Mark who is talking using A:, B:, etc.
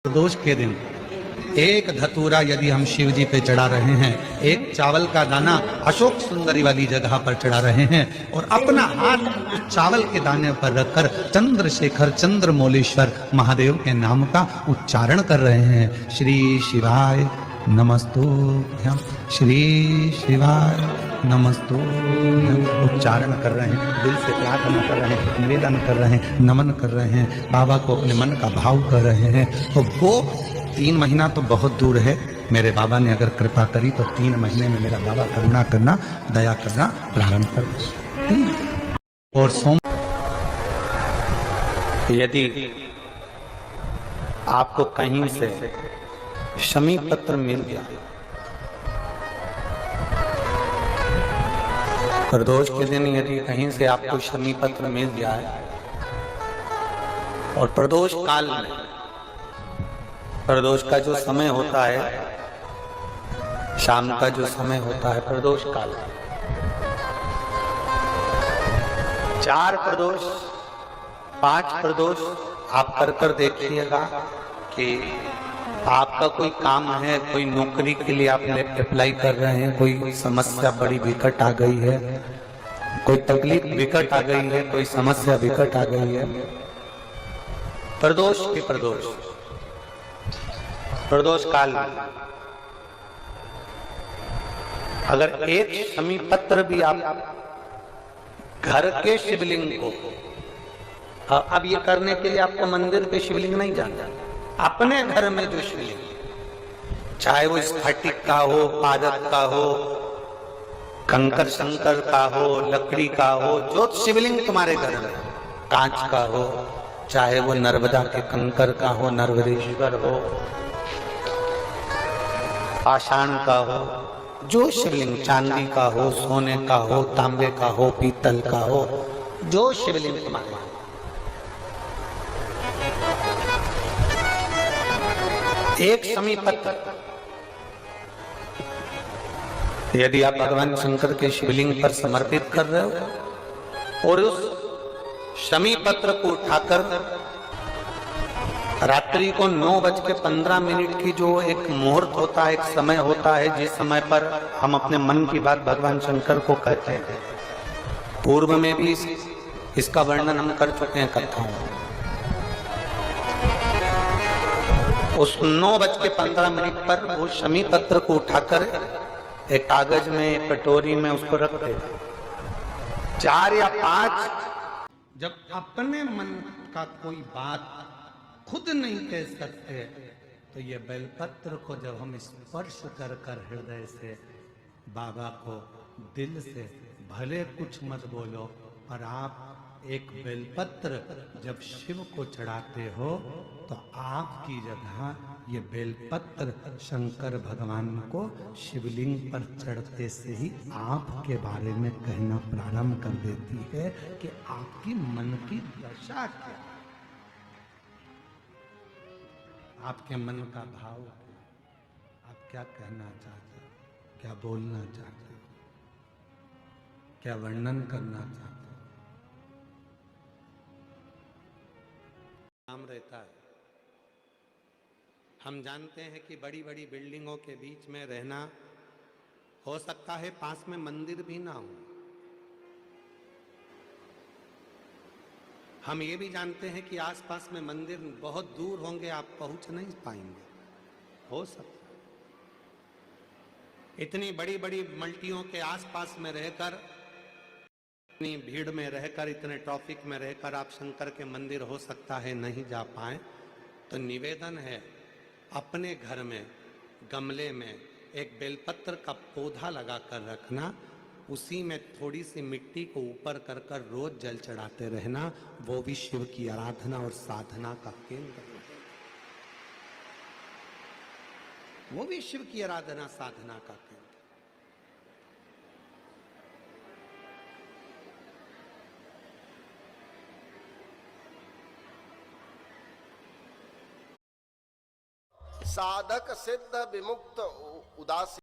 A: प्रदोष के दिन एक धतूरा यदि हम शिव जी पे चढ़ा रहे हैं, एक चावल का दाना अशोक सुंदरी वाली जगह पर चढ़ा रहे हैं और अपना हाथ उस चावल के दाने पर रखकर चंद्रशेखर चंद्रमौलेश्वर महादेव के नाम का उच्चारण कर रहे हैं। श्री शिवाय नमस्तुभ्यं, श्री शिवाय नमस्तुभ्यं उच्चारण कर रहे हैं, दिल से प्रार्थना कर रहे हैं, निवेदन कर रहे हैं, नमन कर रहे हैं, बाबा को अपने मन का भाव कर रहे हैं। तो वो 3 महीना तो बहुत दूर है, मेरे बाबा ने अगर कृपा करी तो 3 महीने में मेरा बाबा करुणा करना, दया करना प्रारंभ कर दे। और सोम यदि आपको कहीं से शमी पत्र मिल गया, प्रदोष के दिन यदि कहीं से आपको शमी पत्र मिल गया है और प्रदोष काल में, प्रदोष का जो समय होता है, शाम का जो समय होता है प्रदोष काल, 4 प्रदोष 5 प्रदोष आप कर देखिएगा कि आपका कोई काम है, कोई नौकरी के लिए आप अप्लाई कर रहे हैं, कोई समस्या बड़ी विकट आ गई है, कोई तकलीफ विकट आ गई है, कोई समस्या विकट आ गई है, प्रदोष के प्रदोष काल में अगर एक शमी पत्र भी आप घर के शिवलिंग को, अब ये करने के लिए आपको मंदिर पे शिवलिंग नहीं जाना, अपने घर में जो शिवलिंग, चाहे वो स्फटिक का हो, पादप का हो, कंकर शंकर का हो, लकड़ी का हो, जो शिवलिंग तुम्हारे घर में, कांच का हो, चाहे वो नर्मदा के कंकर का हो, नर्मदेश्वर हो, पाषाण का हो, जो शिवलिंग चांदी का हो, सोने का हो, तांबे का हो, पीतल का हो, जो शिवलिंग तुम्हारे, एक शमी पत्र यदि आप भगवान शंकर के शिवलिंग पर समर्पित कर रहे हो और उस शमी पत्र को उठाकर रात्रि को 9:15 की जो एक मुहूर्त होता है, एक समय होता है, जिस समय पर हम अपने मन की बात भगवान शंकर को कहते हैं, पूर्व में भी इसका वर्णन हम कर चुके हैं कथाओं में। उस 9:15 पर वो शमी पत्र को उठाकर एक कागज में, एक कटोरी में उसको रखते, 4 या 5 जब अपने मन का कोई बात खुद नहीं कह सकते तो ये बेलपत्र को जब हम स्पर्श कर हृदय से बाबा को दिल से, भले कुछ मत बोलो, पर आप एक बेलपत्र जब शिव को चढ़ाते हो तो आपकी जगह ये बेलपत्र शंकर भगवान को शिवलिंग पर चढ़ते से ही आपके बारे में कहना प्रारंभ कर देती है कि आपकी मन की दशा क्या, आपके मन का भाव, आप क्या कहना चाहते हो, क्या बोलना चाहते हो, क्या वर्णन करना चाहते हो। नाम रहता है। हम जानते हैं कि बड़ी बड़ी बिल्डिंगों के बीच में रहना, हो सकता है पास में मंदिर भी ना हो। हम ये भी जानते हैं कि आसपास में मंदिर बहुत दूर होंगे, आप पहुंच नहीं पाएंगे, हो सकता है। इतनी बड़ी बड़ी मल्टियों के आसपास में रहकर, इतनी भीड़ में रहकर, इतने ट्रैफिक में रहकर आप शंकर के मंदिर हो सकता है नहीं जा पाए, तो निवेदन है अपने घर में गमले में एक बेलपत्र का पौधा लगा कर रखना, उसी में थोड़ी सी मिट्टी को ऊपर कर कर रोज जल चढ़ाते रहना, वो भी शिव की आराधना और साधना का केंद्र, वो भी शिव की आराधना साधना का केंद्र।
B: साधक सिद्ध विमुक्त उदासी